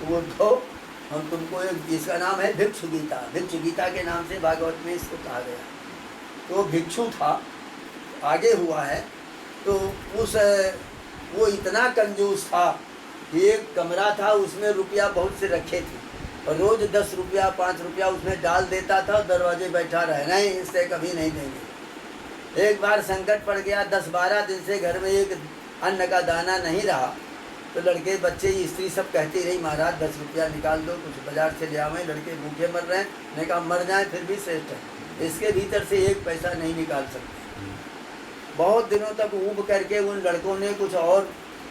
वो तो हम तुमको एक, इसका नाम है भिक्षु गीता। भिक्षु गीता के नाम से भागवत में इसको कहा गया। तो भिक्षु था, आगे हुआ है। तो उस वो इतना कंजूस था कि एक कमरा था, उसमें रुपया बहुत से रखे थे और रोज 10 रुपया 5 रुपया उसमें डाल देता था। दरवाजे बैठा रहे, नहीं इससे कभी नहीं देंगे। एक बार संकट पड़ गया, 10-12 दिन से घर में एक अन्न का दाना नहीं रहा। तो लड़के बच्चे स्त्री सब कहती रही, महाराज 10 रुपया निकाल दो, कुछ बाजार से ले आवें, लड़के भूखे मर रहे हैं। मैंने कहा मर जाएं फिर भी श्रेष्ठ है, इसके भीतर से एक पैसा नहीं निकाल सकते। बहुत दिनों तक ऊब करके उन लड़कों ने कुछ और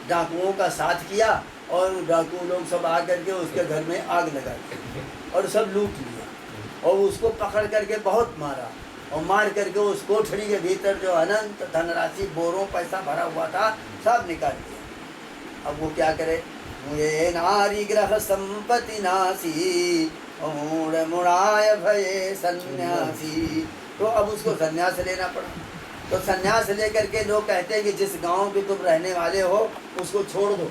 डाकुओं का साथ किया और डाकू लोग सब आ करके उसके घर में आग लगा दी और सब लूट लिया और उसको पकड़ करके बहुत मारा और मार करके उस कोठरी के भीतर जो अनंत धनराशि बोरों पैसा भरा हुआ था सब निकाल दिया। अब वो क्या करे, मुझे नारी ग्रह संपत्ति नासी मूढ़ मुड़ाय भये सन्यासी। तो अब उसको सन्यास लेना पड़ा। तो सन्यास लेकर के लोग कहते हैं कि जिस गांव के तुम रहने वाले हो उसको छोड़ दो।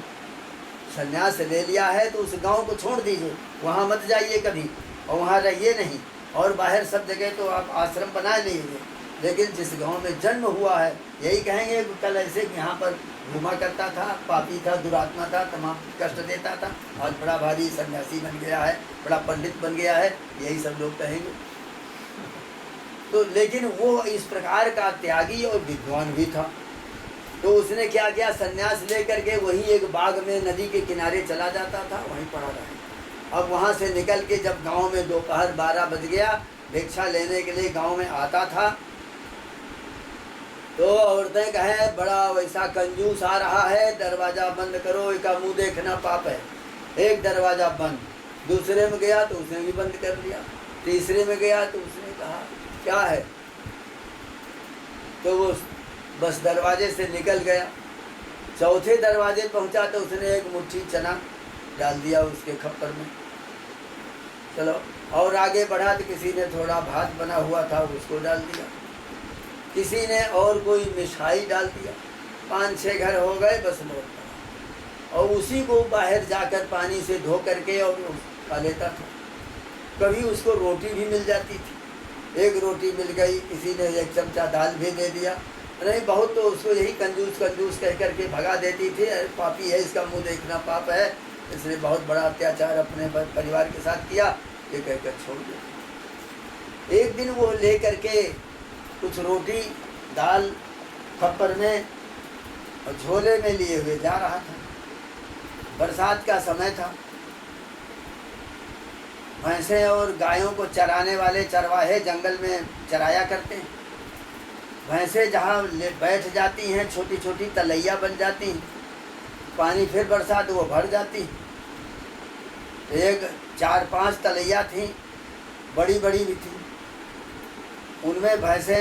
सन्यास ले लिया है तो उस गांव को छोड़ दीजिए, वहाँ मत जाइए कभी और वहाँ रहिए नहीं, और बाहर सब जगह तो आप आश्रम बना लीजिए। लेकिन जिस गांव में जन्म हुआ है, यही कहेंगे कल ऐसे यहाँ पर घुमा करता था, पापी था, दुरात्मा था, तमाम कष्ट देता था, आज बड़ा भारी सन्यासी बन गया है, बड़ा पंडित बन गया है, यही सब लोग कहेंगे। तो लेकिन वो इस प्रकार का त्यागी और विद्वान भी था। तो उसने क्या किया, सन्यास लेकर के वहीं एक बाग में नदी के किनारे चला जाता था, वहीं पड़ा रहा। अब वहाँ से निकल के जब गांव में दोपहर 12 बज गया, भिक्षा लेने के लिए गांव में आता था, तो औरतें कहें बड़ा वैसा कंजूस आ रहा है, दरवाज़ा बंद करो, इसका मुँह देखना पाप है। एक दरवाज़ा बंद, दूसरे में गया तो उसने भी बंद कर दिया, तीसरे में गया तो उसने कहा क्या है, तो वो बस दरवाजे से निकल गया। चौथे दरवाजे पहुंचा तो उसने एक मुट्ठी चना डाल दिया उसके खप्पर में। चलो और आगे बढ़ा तो किसी ने थोड़ा भात बना हुआ था उसको डाल दिया, किसी ने और कोई मिठाई डाल दिया। 5-6 घर हो गए, बस लौट पड़ा और उसी को बाहर जाकर पानी से धो करके और खा लेता था। कभी उसको रोटी भी मिल जाती थी, एक रोटी मिल गई, किसी ने 1 चमचा दाल भी दे दिया, नहीं बहुत तो उसको यही कंजूस कंजूस कह करके भगा देती थी। अरे पापी है, इसका मुंह देखना पाप है, इसने बहुत बड़ा अत्याचार अपने परिवार के साथ किया, ये कहकर छोड़ दिया। एक दिन वो ले करके कुछ रोटी दाल खप्पर में और झोले में लिए हुए जा रहा था। बरसात का समय था, भैंसे और गायों को चराने वाले चरवाहे जंगल में चराया करते हैं। भैंसे जहाँ बैठ जाती हैं, छोटी छोटी तलैया बन जाती हैं, पानी फिर बरसात वो भर जाती। एक 4-5 तलैया थी, बड़ी बड़ी भी थी, उनमें भैंसे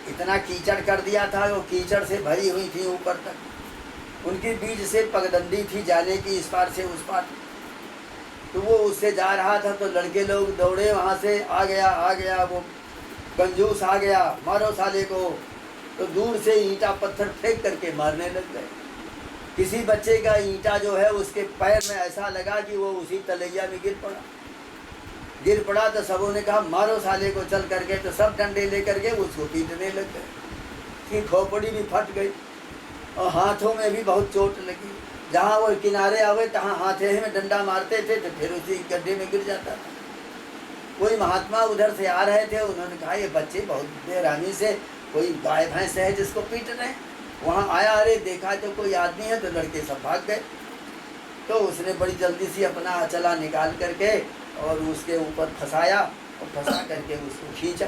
इतना कीचड़ कर दिया था, वो कीचड़ से भरी हुई थी ऊपर तक। उनकी बीच से पगडंडी थी जाने की इस पार से उस पार। तो वो उससे जा रहा था तो लड़के लोग दौड़े, वहाँ से आ गया वो कंजूस आ गया, मारो साले को। तो दूर से ईंटा पत्थर फेंक करके मारने लग गए। किसी बच्चे का ईंटा जो है उसके पैर में ऐसा लगा कि वो उसी तलैया में गिर पड़ा। तो सबों ने कहा मारो साले को चल करके, तो सब डंडे लेकर के उसको पीटने लग गए। उसकी खोपड़ी भी फट गई और हाथों में भी बहुत चोट लगी। जहाँ वो किनारे आवे तहाँ हाथे में डंडा मारते थे तो फिर उसी गड्ढे में गिर जाता था। कोई महात्मा उधर से आ रहे थे, उन्होंने कहा ये बच्चे बहुत बेरहमी से कोई गाय भैंस है जिसको पीट रहे हैं। वहाँ आया, अरे देखा तो कोई आदमी है, तो लड़के सब भाग गए। तो उसने बड़ी जल्दी से अपना अचला निकाल करके और उसके ऊपर फंसाया और फंसा करके उसको खींचा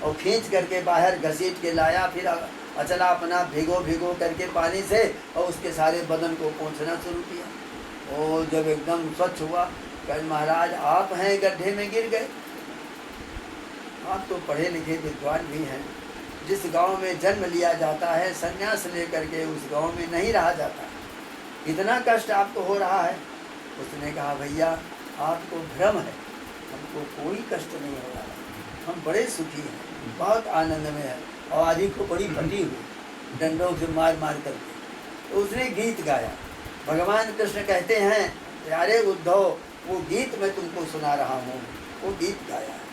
और खींच करके बाहर घसीट के लाया। फिर अचला अपना भिगो करके पानी से और उसके सारे बदन को पोंछना शुरू किया। और जब एकदम स्वच्छ हुआ, कल महाराज आप हैं गड्ढे में गिर गए, आप तो पढ़े लिखे विद्वान भी हैं। जिस गांव में जन्म लिया जाता है, संन्यास लेकर के उस गांव में नहीं रहा जाता, इतना कष्ट आपको हो रहा है। उसने कहा भैया आपको भ्रम है, हमको कोई कष्ट नहीं हो रहा है, हम बड़े सुखी हैं, बहुत आनंद में है। और आदि को बड़ी फटी हुई डंडों से मार करके। तो उसने गीत गाया। भगवान कृष्ण कहते हैं प्यारे उद्धव वो गीत मैं तुमको सुना रहा हूँ, वो गीत गाया है।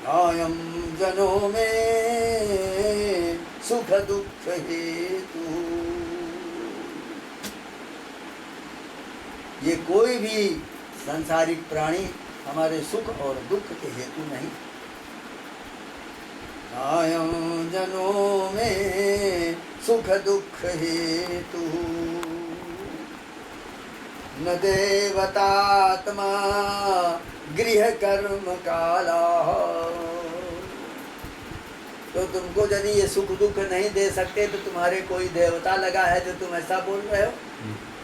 नायम जनों में सुख दुख हेतु, ये कोई भी सांसारिक प्राणी हमारे सुख और दुख के हेतु नहीं। नायम जनों में सुख दुख हेतु, न देवतात्मा गृह कर्म काला। तो तुमको यदि ये सुख दुख नहीं दे सकते तो तुम्हारे कोई देवता लगा है जो तुम ऐसा बोल रहे हो?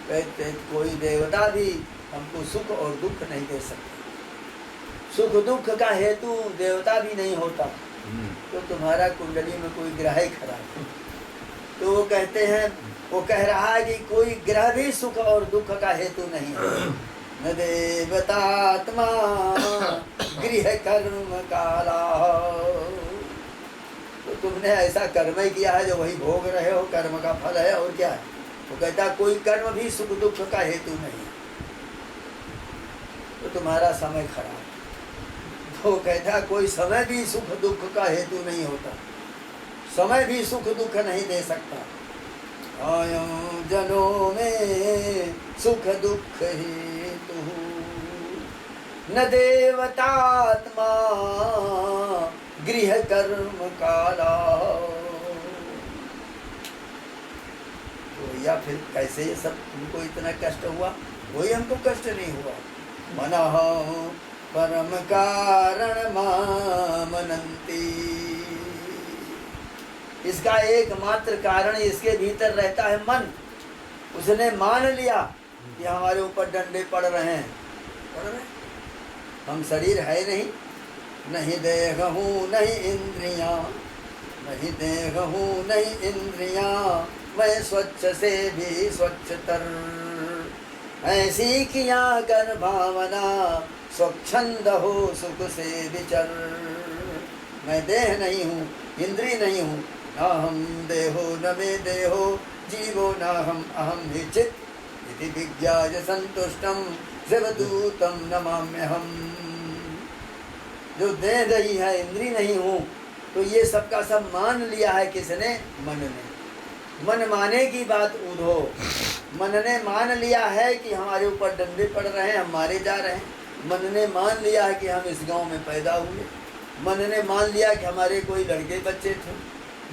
कहते कोई देवता भी हमको सुख और दुख नहीं दे सकते। सुख दुख का हेतु देवता भी नहीं होता, तो तुम्हारा कुंडली में कोई ग्रह ही खराब है। तो वो कहते हैं, वो कह रहा है कि कोई ग्रह भी सुख और दुख का हेतु नहीं है। न देवतात्मा गृह कर्म काला। तो तुमने ऐसा कर्म ही किया है जो वही भोग रहे हो, कर्म का फल है, और क्या है? वो कहता कोई कर्म भी सुख दुख का हेतु नहीं है, तो तुम्हारा समय खराब। तो कहता कोई समय भी सुख दुख का हेतु नहीं होता, समय भी सुख दुख नहीं दे सकता। आयं जनों में सुख दुख हेतु, न देवतात्मा गृह कर्म काला। तो या फिर कैसे ये सब तुमको इतना कष्ट हुआ? वही हमको कष्ट नहीं हुआ। मनः परम कारण मामनन्ति, इसका एकमात्र कारण इसके भीतर रहता है मन। उसने मान लिया कि हमारे ऊपर डंडे पड़ रहे हैं, पड़ रहे हैं। हम शरीर है नहीं, नहीं देह हूँ नहीं इंद्रियाँ, नहीं देह हूँ नहीं इंद्रियाँ, मैं स्वच्छ से भी स्वच्छतर। ऐसी किया कर भावना, स्वच्छंद हो सुख से विचर। मैं देह नहीं हूँ, इंद्रिय नहीं हूँ, न हम देहो न मे देहो, जीवो न हम अहम ही चित, इति विज्ञाय संतुष्टम शिवदूतम नमाम्यहम्। जो देह नहीं है, इंद्रिय नहीं हूँ, तो ये सबका सब मान लिया है किसने? मन ने। मन माने की बात उधो। मन ने मान लिया है कि हमारे ऊपर डंडे पड़ रहे हैं, हम मारे जा रहे हैं। मन ने मान लिया है कि हम इस गांव में पैदा हुए। मन ने मान लिया कि हमारे कोई लड़के बच्चे थे।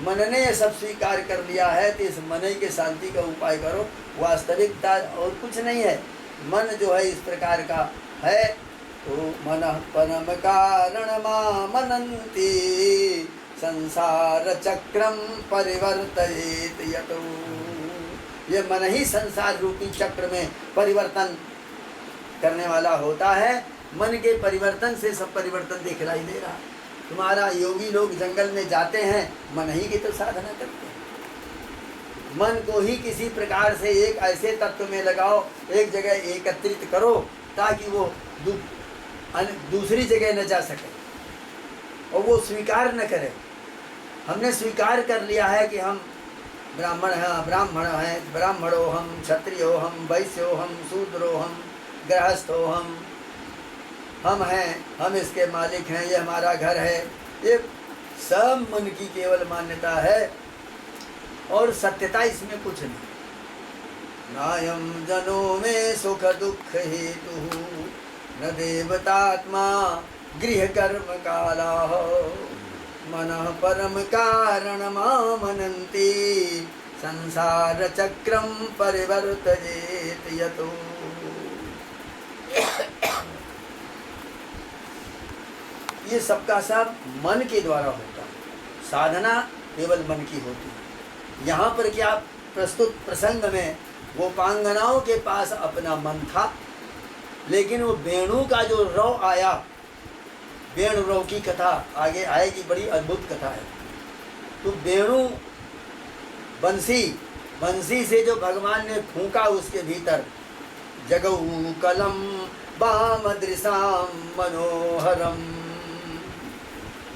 मन ने ये सब स्वीकार कर लिया है। तो इस मन के शांति का उपाय करो। वास्तविकता और कुछ नहीं है। मन जो है इस प्रकार का है। तो मन परम कारण मामनन्ति, संसार चक्रम परिवर्तयेत यतो। ये मन ही संसार रूपी चक्र में परिवर्तन करने वाला होता है। मन के परिवर्तन से सब परिवर्तन दिखलाई दे रहा है। तुम्हारा योगी लोग जंगल में जाते हैं, मन ही की तो साधना करते हैं। मन को ही किसी प्रकार से एक ऐसे तत्व में लगाओ, एक जगह एकत्रित करो, ताकि वो दूसरी जगह न जा सके और वो स्वीकार न करे। हमने स्वीकार कर लिया है कि हम ब्राह्मण हैं, ब्राह्मणो हम, क्षत्रियो हम, वैश्यो हम, शूद्रो हम, गृहस्थो हम हैं, हम इसके मालिक हैं, ये हमारा घर है। ये सब मन की केवल मान्यता है और सत्यता इसमें कुछ नहीं। नायम जनों में सुख दुख हेतु, न देवतात्मा गृह कर्म काला। मनः परम कारण मामनन्ति, संसार चक्रम परिवर्तयेत यतो। ये सबका सब मन के द्वारा होता है। साधना केवल मन की होती है। यहाँ पर क्या प्रस्तुत प्रसंग में गोपांगनाओं के पास अपना मन था, लेकिन वो वेणु का जो रव आया, वेणु रव की कथा आगे आएगी, बड़ी अद्भुत कथा है। तो वेणु बंसी से जो भगवान ने फूंका उसके भीतर, जगऊ कलम वाम दृशाम मनोहरम,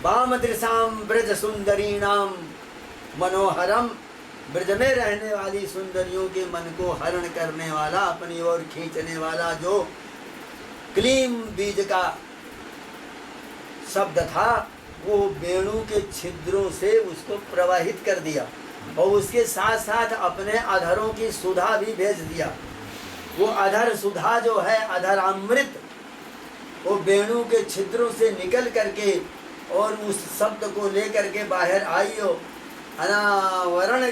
वाम दृशाम ब्रज सुंदरीणाम मनोहरम ब्रज में रहने वाली सुंदरियों के मन को हरण करने वाला, अपनी ओर खींचने वाला जो क्लीम बीज का शब्द था, वो वेणु के छिद्रों से उसको प्रवाहित कर दिया और उसके साथ साथ अपने अधरों की सुधा भी भेज दिया। वो अधर सुधा जो है, अधर अमृत, वो वेणु के छिद्रों से निकल करके और उस शब्द को लेकर के बाहर आई हो, अनावरण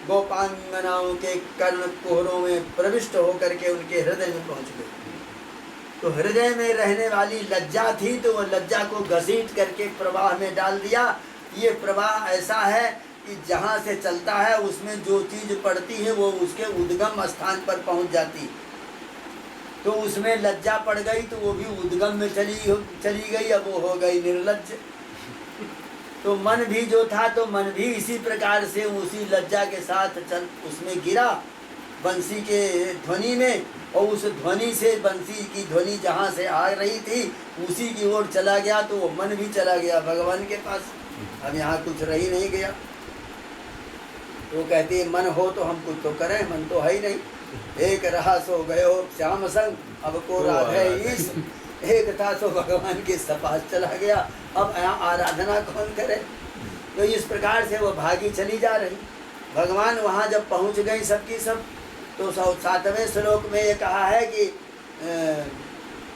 गोपांगनाओं के कर्ण कोहरों में प्रविष्ट होकर के उनके हृदय में पहुंच गई। तो हृदय में रहने वाली लज्जा थी, तो वो लज्जा को घसीट करके प्रवाह में डाल दिया। ये प्रवाह ऐसा है कि जहाँ से चलता है उसमें जो चीज़ पड़ती है वो उसके उद्गम स्थान पर पहुँच जाती। तो उसमें लज्जा पड़ गई तो वो भी उद्गम में चली गई, अब वो हो गई निर्लज्ज। तो मन भी जो था, तो मन भी इसी प्रकार से उसी लज्जा के साथ चल उसमें गिरा बंसी के ध्वनि में, और उस ध्वनि से बंसी की ध्वनि जहाँ से आ रही थी उसी की ओर चला गया। तो वो मन भी चला गया भगवान के पास, अब यहाँ कुछ रही नहीं गया। तो कहती है मन हो तो हम कुछ तो करें, मन तो है ही नहीं। एक रहा सो गयो श्याम संग, अब को राधे ईश। एक था सो भगवान के सपास चला गया, अब यहाँ आराधना कौन करे। तो इस प्रकार से वो भागी चली जा रही। भगवान वहाँ जब पहुँच गई सबकी सब, तो 7वें श्लोक में ये कहा है कि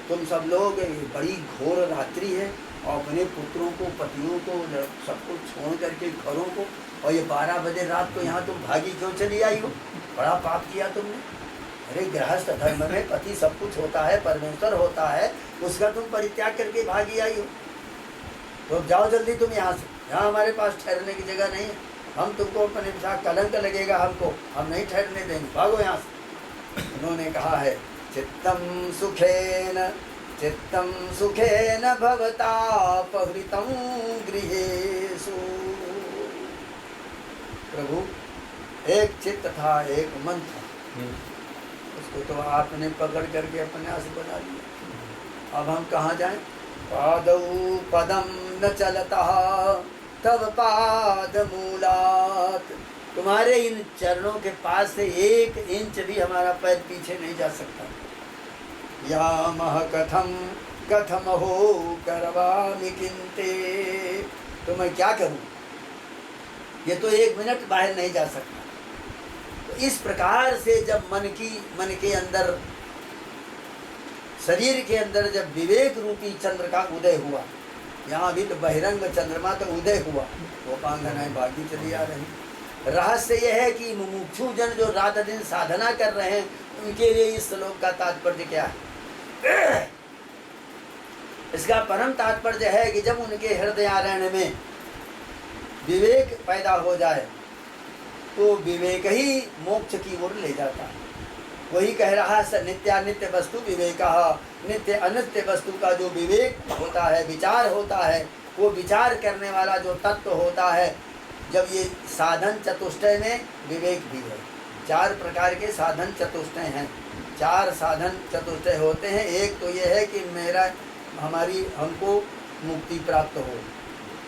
तुम सब लोग, बड़ी घोर रात्रि है और अपने पुत्रों को, पतियों को, सबको छोड़ करके घरों को, और ये 12 बजे रात को यहाँ तुम भागी क्यों चली आई हो? बड़ा पाप किया तुमने। अरे गृहस्थ धर्म में पति सब कुछ होता है, परमेश्वर होता है, उसका तुम परित्याग करके भागी आई हो। तो जाओ जल्दी तुम यहाँ से, यहाँ हमारे पास ठहरने की जगह नहीं है, हम तुमको अपने साथ कलंक लगेगा हमको, हम नहीं ठहरने देंगे, भागो यहाँ से। उन्होंने कहा है चित्तम सुखेन भवतापहृतं गृहेषु। प्रभु एक चित्त था, एक मन था, उसको तो आपने पकड़ करके अपने आस बना लिया। अब हम कहाँ जाएं? पादौ पदम न चलता तब पाद मूलात। तुम्हारे इन चरणों के पास से 1 इंच भी हमारा पैर पीछे नहीं जा सकता। या मह कथम हो करवामि किंते। तो मैं क्या करूं? ये तो 1 मिनट बाहर नहीं जा सकता। तो इस प्रकार से जब मन के अंदर, शरीर के अंदर जब विवेक रूपी चंद्र का उदय हुआ, यहाँ भी तो बहिरंग चंद्रमा तो उदय हुआ, गोपांगनाएं भागी चली आ रही। रहस्य यह है कि मुमुक्षु जन जो रात दिन साधना कर रहे हैं, उनके लिए इस श्लोक का तात्पर्य क्या है? इसका परम तात्पर्य है कि जब उनके हृदयारण्य में विवेक पैदा हो जाए, तो विवेक ही मोक्ष की ओर ले जाता है। वही कह रहा है नित्यानित्य वस्तु विवेका। नित्य अनित्य वस्तु का जो विवेक होता है, विचार होता है, वो विचार करने वाला जो तत्व होता है, जब ये साधन चतुष्टय में विवेक भी है। 4 प्रकार के साधन चतुष्टय हैं, 4 साधन चतुष्टय होते हैं। एक तो ये है कि हमको मुक्ति प्राप्त हो,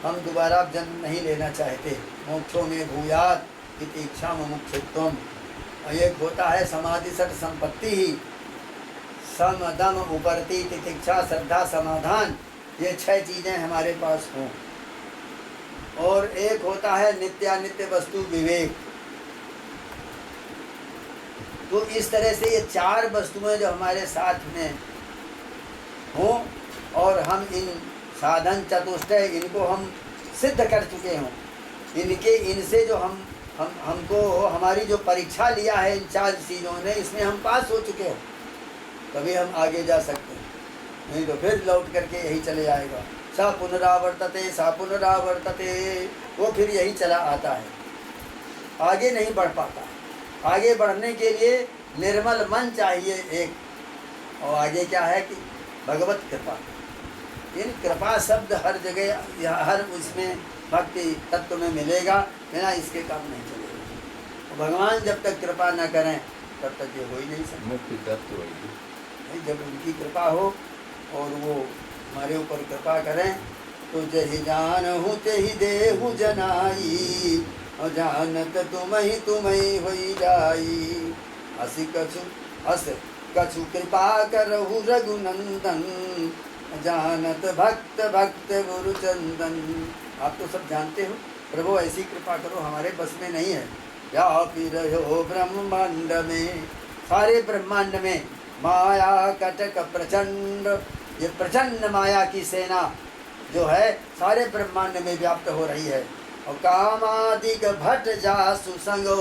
हम दोबारा जन्म नहीं लेना चाहते, मोक्षों में भूयात इति इच्छा मुमुक्षुत्वम। और एक होता है समाधि सट संपत्ति ही, सम दम उपरति तितिक्षा श्रद्धा समाधान, ये 6 चीज़ें हमारे पास हों। और एक होता है नित्यानित्य वस्तु विवेक। तो इस तरह से ये 4 वस्तुएं जो हमारे साथ में हों, और हम इन साधन चतुष्टय इनको हम सिद्ध कर चुके हों, इनसे जो हमको हमारी जो परीक्षा लिया है इन 4 चीज़ों ने, इसमें हम पास हो चुके हो, तभी हम आगे जा सकते हैं। नहीं तो फिर लौट करके यही चले आएगा, सा पुनरावर्तते, वो फिर यही चला आता है, आगे नहीं बढ़ पाता। आगे बढ़ने के लिए निर्मल मन चाहिए एक, और आगे क्या है कि भगवत कृपा। इन कृपा शब्द हर जगह, हर उसमें भक्ति तत्व में मिलेगा, बिना इसके काम नहीं चलेगा। भगवान जब तक कृपा न करें तब तक ये हो ही नहीं सकता। मुक्ति तत्व होगी जब उनकी कृपा हो और वो हमारे ऊपर कृपा करें, तो जहि जानहु तेहि देहु जनाई, और जानत तुम्हें होई जाई। अस कछु कृपा करहु रघुनंदन, जानत भक्त भक्त गुरु चंदन। आप तो सब जानते हो, प्रभु ऐसी कृपा करो, हमारे बस में नहीं है। व्यापी रहो ब्रह्मांड में, सारे ब्रह्मांड में माया कटक प्रचंड, ये प्रचंड माया की सेना जो है सारे ब्रह्मांड में व्याप्त हो रही है। और कामादिक भट जासु संगो,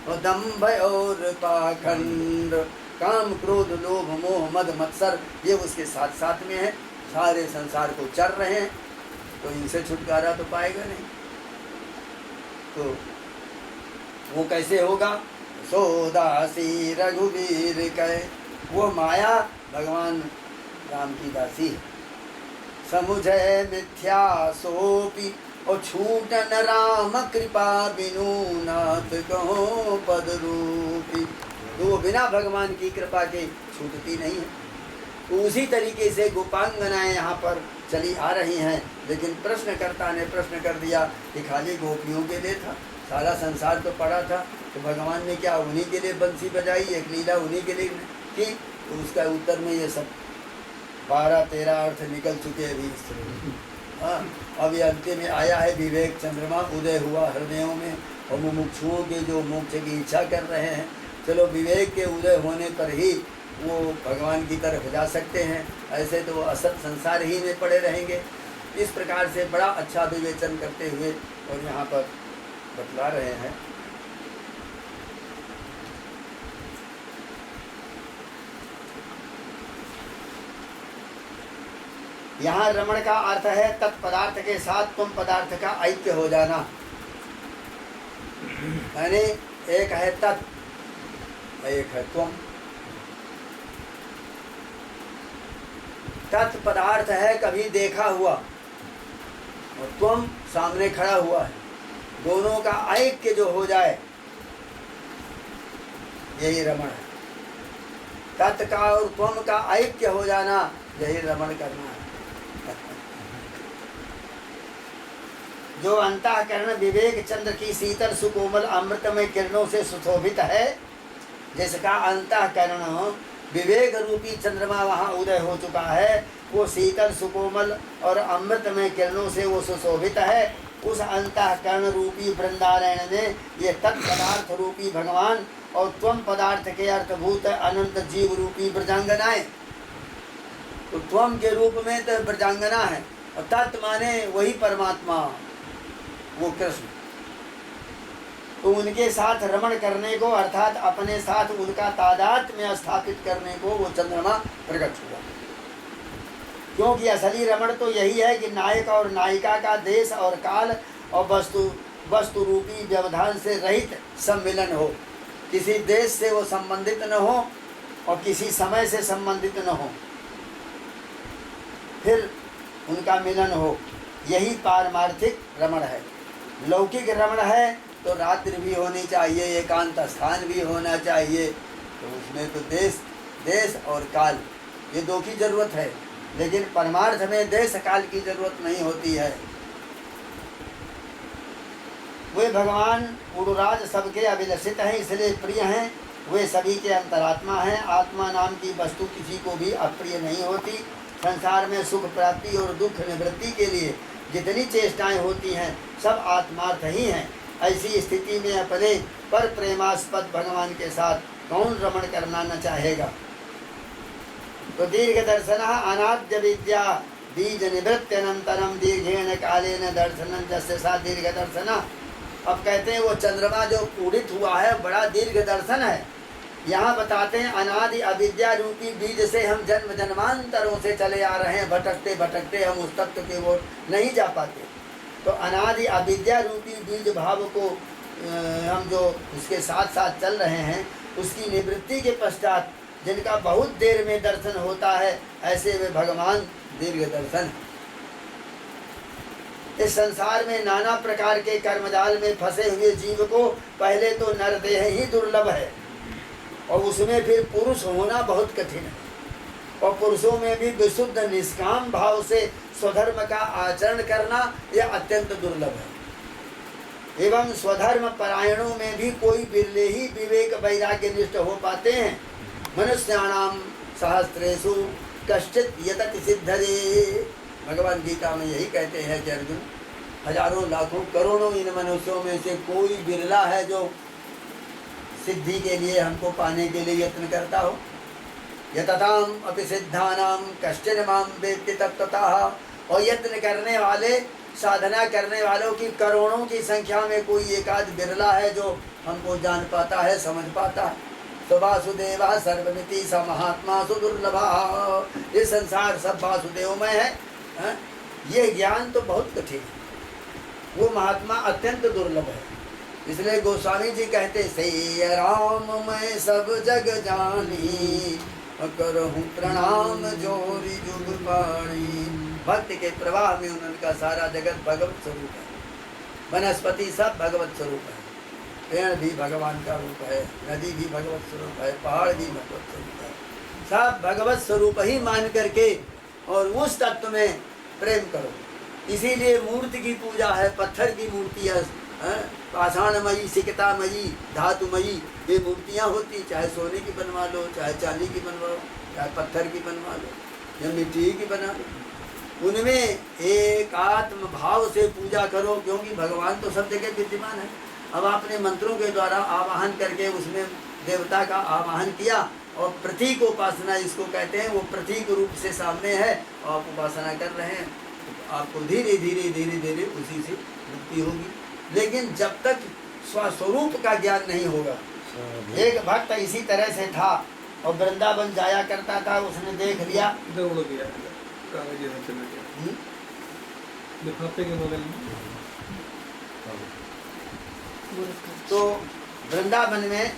और दंभ और पाखंड, काम क्रोध लोभ मोह मद मत्सर ये उसके साथ साथ में है, सारे संसार को चर रहे हैं। तो इनसे छुटकारा तो पाएगा नहीं, तो वो कैसे होगा? सोदासी रघुवीर कहे, वो माया भगवान राम की दासी है। समुझे मिथ्या सोपी, और छूटन राम कृपा बिनु, नाथ कहो पद रूपी। तो वो बिना भगवान की कृपा के छूटती नहीं है। तो उसी तरीके से गोपांगनाएं यहाँ पर चली आ रही हैं, लेकिन प्रश्नकर्ता ने प्रश्न कर दिया कि खाली गोपियों के लिए था, सारा संसार तो पड़ा था, तो भगवान ने क्या उन्हीं के लिए बंसी बजाई, एक लीला उन्हीं के लिए की? तो उसका उत्तर में ये सब 12-13 अर्थ निकल चुके हैं अभी। हाँ, अब ये अंतिम में आया है विवेक चंद्रमा उदय हुआ हृदयों में, और मुमुक्षुओं के जो मोक्ष की इच्छा कर रहे हैं, चलो विवेक के उदय होने पर ही वो भगवान की तरफ जा सकते हैं, ऐसे तो वो असत संसार ही में पड़े रहेंगे। इस प्रकार से बड़ा अच्छा विवेचन करते हुए और यहाँ पर बतला रहे हैं। यहाँ रमण का अर्थ है तत्पदार्थ के साथ तुम पदार्थ का ऐक्य हो जाना, यानी एक है तत्, एक है तुम। तत्पदार्थ है कभी देखा हुआ, और तुम सामने खड़ा हुआ है, दोनों का ऐक्य जो हो जाए यही रमण है। तत् का और तुम का ऐक्य हो जाना यही रमण करना है। जो अंतःकरण विवेक चंद्र की शीतल सुकोमल अमृतमय किरणों से सुशोभित है, जिसका अंतःकरण विवेक रूपी चंद्रमा वहाँ उदय हो चुका है, वो शीतल सुकोमल और अमृतमय किरणों से वो सुशोभित है, उस अंतःकरण रूपी वृंदारण्य में ये तत्पदार्थ रूपी भगवान और त्वम पदार्थ के अर्थभूत अनंत जीव रूपी ब्रजांगनाएं। तो त्वम के रूप में तो ब्रजांगना है, और तत् माने वही परमात्मा, वो कृष्ण। तो उनके साथ रमण करने को, अर्थात अपने साथ उनका तादात्म्य स्थापित करने को वो चंद्रमा प्रकट हुआ। क्योंकि असली रमण तो यही है कि नायक और नायिका का देश और काल और वस्तु रूपी व्यवधान से रहित सम्मिलन हो, किसी देश से वो संबंधित न हो और किसी समय से संबंधित न हो, फिर उनका मिलन हो, यही पारमार्थिक रमण है। लौकिक रमण है तो रात्रि भी होनी चाहिए, एकांत स्थान भी होना चाहिए, तो उसमें तो देश और काल ये दो की जरूरत है, लेकिन परमार्थ में देश काल की जरूरत नहीं होती है। वे भगवान पुरुराज सबके अभिलषित हैं, इसलिए प्रिय हैं, वे सभी के अंतरात्मा हैं। आत्मा नाम की वस्तु किसी को भी अप्रिय नहीं होती। संसार में सुख प्राप्ति और दुख निवृत्ति के लिए जितनी चेष्टाएं होती हैं सब आत्मार्थ ही हैं। ऐसी स्थिति में अपने पर प्रेमास्पद भगवान के साथ कौन रमण करना न चाहेगा। तो दीर्घ दर्शन अनाद्य विद्या बीज निवृत्त्यनंतरम दीर्घेण कालेन दर्शनं जस्य सा दीर्घ दर्शन। अब कहते हैं वो चंद्रमा जो उदित हुआ है बड़ा दीर्घ दर्शन है। यहाँ बताते हैं अनादि अविद्या रूपी बीज से हम जन्म जन्मांतरों से चले आ रहे हैं, भटकते भटकते हम उस तत्व की ओर नहीं जा पाते। तो अनादि अविद्या रूपी बीज भाव को हम जो उसके साथ साथ चल रहे हैं, उसकी निवृत्ति के पश्चात जिनका बहुत देर में दर्शन होता है, ऐसे वे भगवान दीर्घ दर्शन। इस संसार में नाना प्रकार के कर्मजाल में फंसे हुए जीव को पहले तो नरदेह ही दुर्लभ है, और उसमें फिर पुरुष होना बहुत कठिन है, और पुरुषों में भी विशुद्ध निष्काम भाव से स्वधर्म का आचरण करना यह अत्यंत दुर्लभ है। एवं स्वधर्म परायणों में भी कोई बिरले ही विवेक वैराग्य निष्ठ हो पाते हैं। मनुष्याणाम सहस्रेषु कश्चित यतति सिद्धरे। भगवान गीता में यही कहते हैं कि अर्जुन, हजारों लाखों करोड़ों इन मनुष्यों में से कोई बिरला है जो सिद्धि के लिए, हमको पाने के लिए यत्न करता हो। यतताम अपि सिद्धानाम कश्चिन माम वेत्ति तत्त्वतः। और यत्न करने वाले, साधना करने वालों की करोड़ों की संख्या में कोई एकाध बिरला है जो हमको जान पाता है, समझ पाता है। तो वासुदेव सर्वमिति स महात्मा सुदुर्लभा। ये संसार सब वासुदेवमय है, ये ज्ञान तो बहुत कठिन है, वो महात्मा अत्यंत दुर्लभ है। इसलिए गोस्वामी जी कहते, से राम मैं सब जग जानी, करहूँ प्रणाम जोरी जुग पाणी। भक्ति के प्रवाह में उनका सारा जगत भगवत स्वरूप है। वनस्पति सब भगवत स्वरूप है, पेड़ भी भगवान का रूप है, नदी भी भगवत स्वरूप है, पहाड़ भी भगवत स्वरूप है। सब भगवत स्वरूप ही मान करके और उस तत्व में प्रेम करो। इसीलिए मूर्ति की पूजा है, पत्थर की मूर्ति है, पाषाणमयी, सिकतामयी, धातुमयी ये मूर्तियाँ होती, चाहे सोने की बनवा लो, चाहे चांदी की बनवा लो, चाहे पत्थर की बनवा लो या मिट्टी की बना लो। उनमें एक आत्म भाव से पूजा करो, क्योंकि भगवान तो सब जगह विद्यमान है। अब आपने मंत्रों के द्वारा आवाहन करके उसमें देवता का आवाहन किया, और प्रतीक उपासना इसको कहते हैं, वो प्रतीक रूप से सामने है और आप उपासना कर रहे हैं, तो आपको धीरे धीरे धीरे धीरे उसी से मुक्ति होगी। लेकिन जब तक स्वस्वरूप का ज्ञान नहीं होगा। एक भक्त इसी तरह से था और वृंदावन जाया करता था, उसने देख लिया, तो वृंदावन में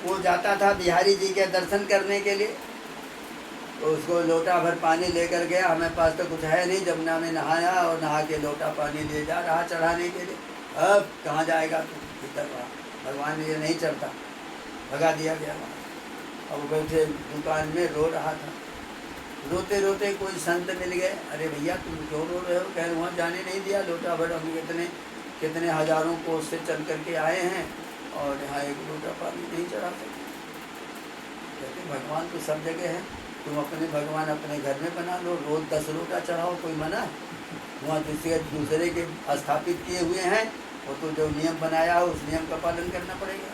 वो जाता था बिहारी जी के दर्शन करने के लिए, तो उसको लोटा भर पानी लेकर गया। हमें पास तो कुछ है नहीं, जमुना में नहाया और नहा के लोटा पानी ले जा रहा चढ़ाने के लिए। अब कहाँ जाएगा तो भीतर रहा, भगवान ये नहीं चढ़ता, भगा दिया गया वहाँ। अब बैठे दुकान में रो रहा था, रोते रोते कोई संत मिल गए। अरे भैया तुम क्यों रो रहे हो? कह रहे वहाँ जाने नहीं दिया, लोटा भर हम कितने हजारों कोस से चल करके आए हैं और यहाँ एक लोटा पानी नहीं चढ़ा सकते। कहते भगवान तो सब जगह है, तुम अपने भगवान अपने घर में बना लो, रोज 10 लोटा चढ़ाओ, कोई मना है? वहाँ दूसरे के स्थापित किए हुए हैं, वो तो जो नियम बनाया हो उस नियम का पालन करना पड़ेगा।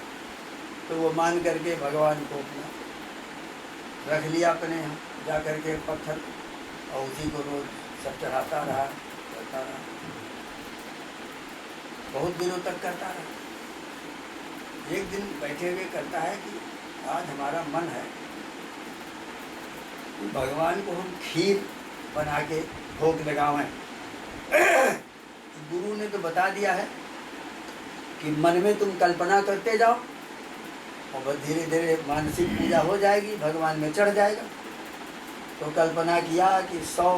तो वो मान करके भगवान को अपना रख लिया अपने यहाँ जा करके पत्थर, और उसी को रोज सब चढ़ाता रहा, करता रहा, बहुत दिनों तक करता रहा। एक दिन बैठे हुए करता है कि आज हमारा मन है कि भगवान को हम खीर बना के भोग लगावें। गुरु ने तो बता दिया है कि मन में तुम कल्पना करते जाओ और बस धीरे धीरे मानसिक पूजा हो जाएगी, भगवान में चढ़ जाएगा। तो कल्पना किया कि 100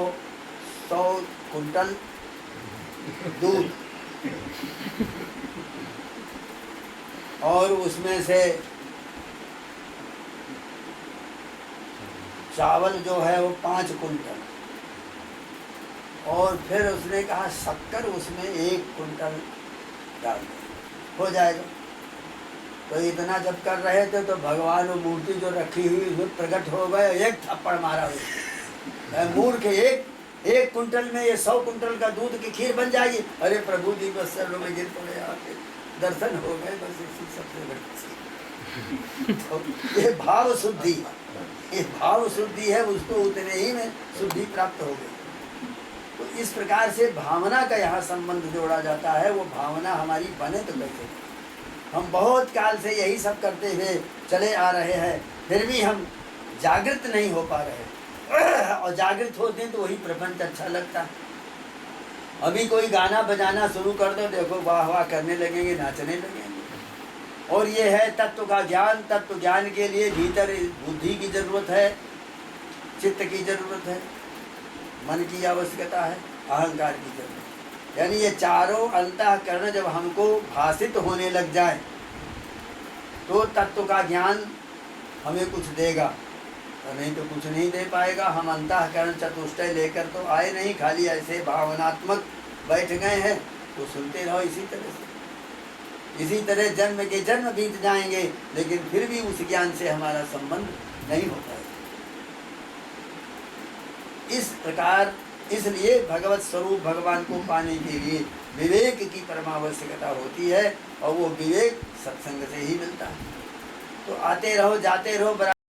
कुंटल दूध और उसमें से चावल जो है वो 5 कुंटल, और फिर उसने कहा शक्कर उसमें 1 कुंटल डाल दे, हो जाएगा। तो इतना जब कर रहे थे तो भगवान वो मूर्ति जो रखी हुई उसमें प्रकट हो गए, एक थप्पड़ मारा उसने। मूर्ख, एक कुंटल में ये 100 कुंटल का दूध की खीर बन जाएगी। अरे प्रभु जी बस चरणों में गिर पड़े, आपके दर्शन हो गए, बस इसी सबसे बड़ी। तो ये भाव शुद्धि, ये भाव शुद्धि है, उसको उतने ही में शुद्धि प्राप्त हो गई। तो इस प्रकार से भावना का यहाँ संबंध जोड़ा जाता है। वो भावना हमारी बने तो कैसे? हम बहुत काल से यही सब करते हुए चले आ रहे हैं, फिर भी हम जागृत नहीं हो पा रहे। और जागृत होते हैं तो वही प्रपंच अच्छा लगता है। अभी कोई गाना बजाना शुरू कर दो, देखो वाह वाह करने लगेंगे, नाचने लगेंगे। और ये है तत्व का ज्ञान। तत्व ज्ञान के लिए भीतर बुद्धि की जरूरत है, चित्त की जरूरत है, मन की आवश्यकता है, अहंकार की जरूरत है। यानी ये चारों अंतःकरण जब हमको भाषित होने लग जाए तो तत्व का ज्ञान हमें कुछ देगा, तो नहीं तो कुछ नहीं दे पाएगा। हम अंतःकरण चतुष्टय लेकर तो आए नहीं, खाली ऐसे भावनात्मक बैठ गए हैं, तो सुनते रहो इसी तरह से। इसी तरह जन्म के जन्म बीत जाएंगे, लेकिन फिर भी उस ज्ञान से हमारा संबंध नहीं होता है। इस प्रकार इसलिए भगवत स्वरूप भगवान को पाने के लिए विवेक की परमावश्यकता होती है, और वो विवेक सत्संग से ही मिलता है। तो आते रहो जाते रहो।